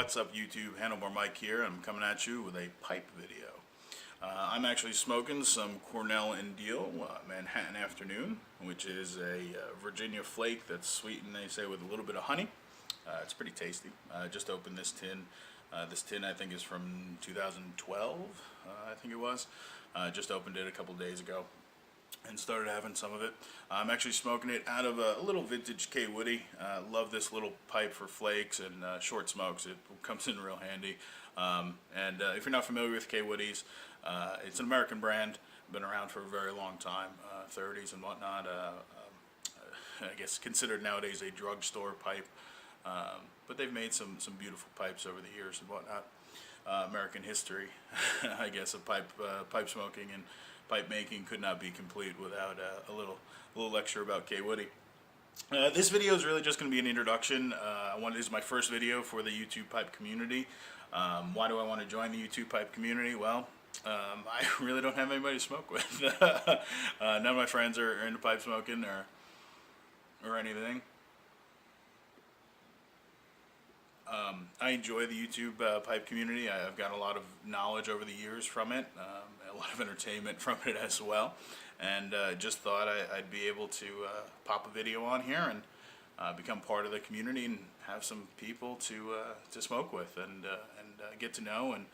What's up YouTube, Handlebar Mike here. I'm coming at you with a pipe video. I'm actually smoking some Cornell and Deal Manhattan Afternoon, which is a Virginia flake that's sweetened, they say, with a little bit of honey. It's pretty tasty. Just opened this tin. This tin I think is from 2012, I think it was. Just opened it a couple days ago and started having some of it. I'm actually smoking it out of a little vintage K Woody. Love this little pipe for flakes and short smokes. It comes in real handy. If you're not familiar with K Woodies, it's an American brand, been around for a very long time, 30s and whatnot. I guess considered nowadays a drugstore pipe, but they've made some beautiful pipes over the years and whatnot. American history, I guess, of pipe smoking and pipe making could not be complete without a little lecture about K Woody. This video is really just going to be an introduction. This is my first video for the YouTube pipe community. Why do I want to join the YouTube pipe community? Well, I really don't have anybody to smoke with. None of my friends are into pipe smoking or anything. I enjoy the YouTube pipe community. I've got a lot of knowledge over the years from it, a lot of entertainment from it as well, and just thought I'd be able to pop a video on here and become part of the community and have some people to smoke with and get to know and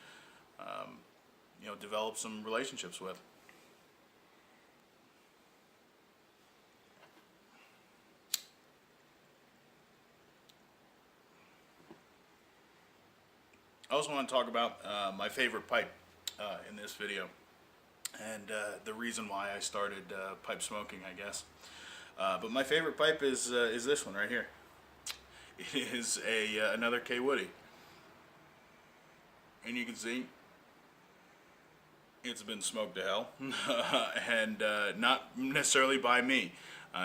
develop some relationships with. I also want to talk about my favorite pipe in this video, and the reason why I started pipe smoking, I guess. But my favorite pipe is this one right here. It is another K Woody, and you can see it's been smoked to hell, and not necessarily by me.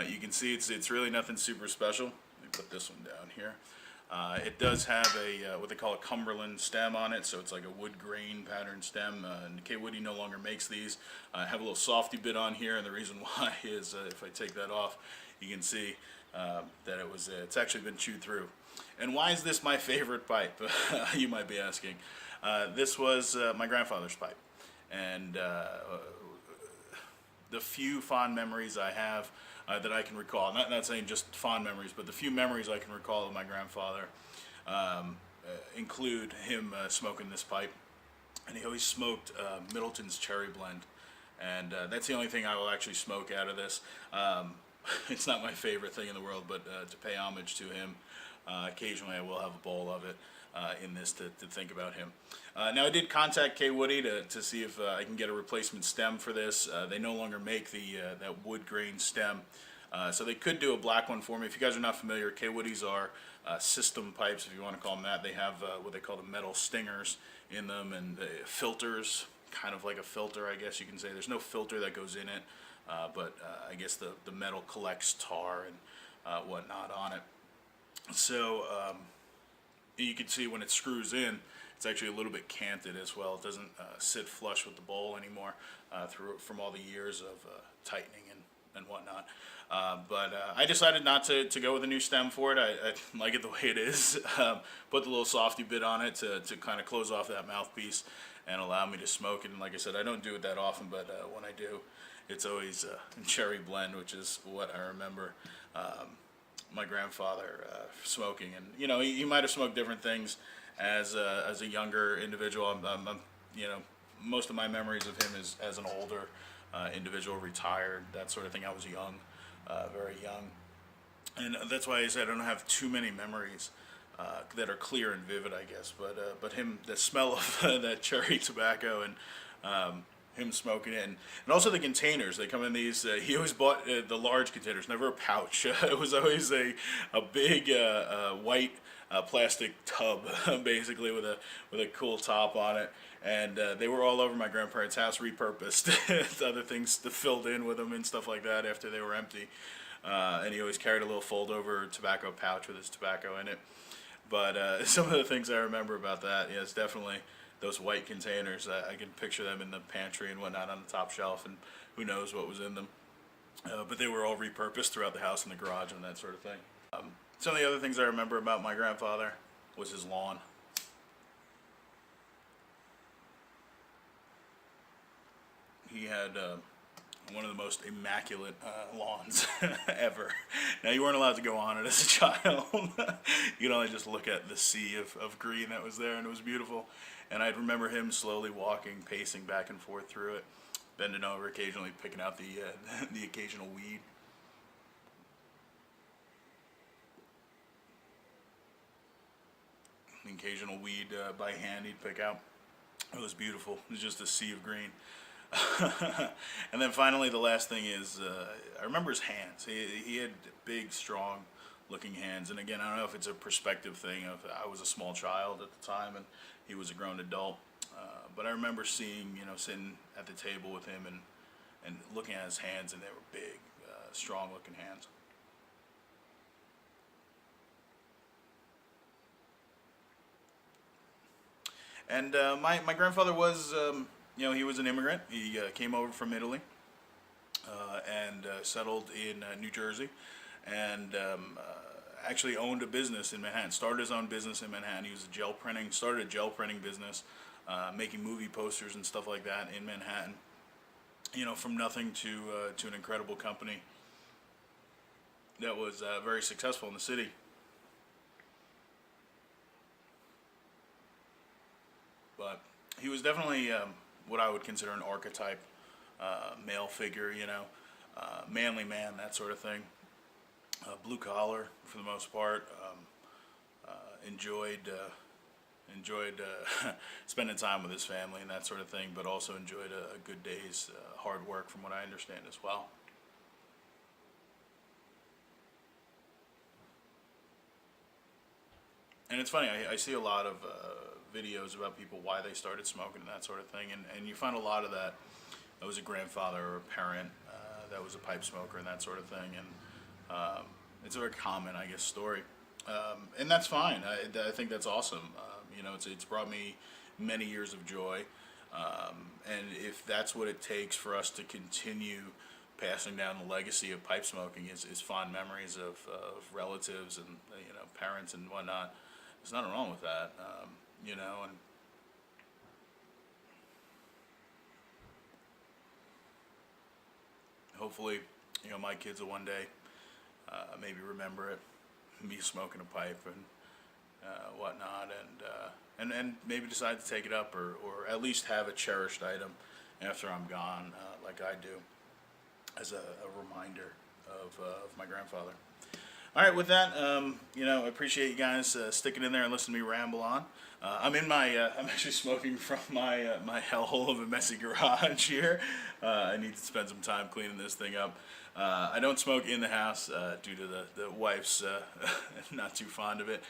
You can see it's really nothing super special. Let me put this one down here. It does have a what they call a Cumberland stem on it, so it's like a wood grain pattern stem. And K Woody no longer makes these. I have a little softy bit on here, and the reason why is if I take that off, you can see that it's actually been chewed through. And why is this my favorite pipe? You might be asking. This was my grandfather's pipe, and the few fond memories I have that I can recall, not saying just fond memories, but the few memories I can recall of my grandfather include him smoking this pipe. And he always smoked Middleton's Cherry Blend, and that's the only thing I will actually smoke out of this. It's not my favorite thing in the world, but to pay homage to him, occasionally I will have a bowl of it in this to think about him. Now I did contact K Woody to see if I can get a replacement stem for this. They no longer make that wood grain stem, so they could do a black one for me. If you guys are not familiar, K Woodies are system pipes, if you want to call them that. They have what they call the metal stingers in them, and filters, kind of like a filter, I guess you can say. There's no filter that goes in it, but I guess the metal collects tar and whatnot on it. So you can see when it screws in, it's actually a little bit canted as well. It doesn't sit flush with the bowl anymore from all the years of tightening and whatnot. But I decided not to go with a new stem for it. I like it the way it is. Put the little softy bit on it to kind of close off that mouthpiece and allow me to smoke it. And like I said, I don't do it that often, but when I do, it's always Cherry Blend, which is what I remember my grandfather smoking. And he might have smoked different things as a younger individual. Most of my memories of him is as an older individual, retired, that sort of thing. I was young, very young, and that's why I said I don't have too many memories that are clear and vivid, I guess. But the smell of that cherry tobacco and him smoking it, and also the containers. They come in these. He always bought the large containers, never a pouch. It was always a big white plastic tub, basically with a cool top on it. And they were all over my grandparents' house, repurposed. Other things filled in with them and stuff like that after they were empty. And he always carried a little fold-over tobacco pouch with his tobacco in it. But some of the things I remember about that, it's definitely those white containers. I can picture them in the pantry and whatnot on the top shelf, and who knows what was in them. But they were all repurposed throughout the house and the garage and that sort of thing. Some of the other things I remember about my grandfather was his lawn. he had one of the most immaculate lawns ever. Now, you weren't allowed to go on it as a child. You could only just look at the sea of green that was there, and it was beautiful. And I'd remember him slowly walking, pacing back and forth through it, bending over, occasionally picking out the the occasional weed. The occasional weed by hand he'd pick out. It was beautiful. It was just a sea of green. And then finally, the last thing is, I remember his hands. He had big, strong looking hands. And again, I don't know if it's a perspective thing of I was a small child at the time and he was a grown adult. But I remember seeing, sitting at the table with him and looking at his hands, and they were big, strong looking hands. And my grandfather was, he was an immigrant. He came over from Italy and settled in New Jersey, and actually owned a business in Manhattan. Started his own business in Manhattan. He was started a gel printing business, making movie posters and stuff like that in Manhattan. From nothing to an incredible company that was very successful in the city. But he was definitely what I would consider an archetype male figure, manly man, that sort of thing. Blue collar for the most part. Enjoyed spending time with his family and that sort of thing, but also enjoyed a good day's hard work, from what I understand as well. And it's funny, I see a lot of videos about people, why they started smoking and that sort of thing, and you find a lot of that was a grandfather or a parent that was a pipe smoker and that sort of thing, and it's a very common, I guess, story, and that's fine. I think that's awesome. It's brought me many years of joy, and if that's what it takes for us to continue passing down the legacy of pipe smoking is fond memories of relatives and parents and whatnot, there's nothing wrong with that. And hopefully, my kids will one day maybe remember it, me smoking a pipe and whatnot, and maybe decide to take it up, or at least have a cherished item after I'm gone, like I do, as a reminder of my grandfather. All right, with that, I appreciate you guys sticking in there and listening to me ramble on. I'm actually smoking from my hellhole of a messy garage here. I need to spend some time cleaning this thing up. I don't smoke in the house due to the wife's not too fond of it.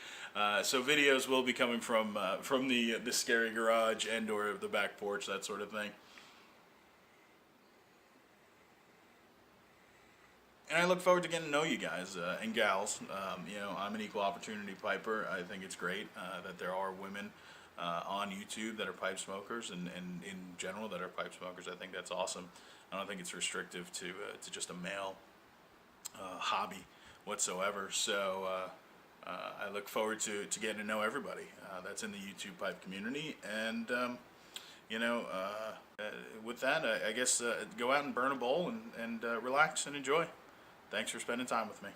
So videos will be coming from the scary garage and or the back porch, that sort of thing. And I look forward to getting to know you guys and gals. I'm an equal opportunity piper. I think it's great that there are women on YouTube that are pipe smokers, and in general that are pipe smokers. I think that's awesome. I don't think it's restrictive to just a male hobby whatsoever. So I look forward to getting to know everybody that's in the YouTube pipe community. And with that, I guess go out and burn a bowl and relax and enjoy. Thanks for spending time with me.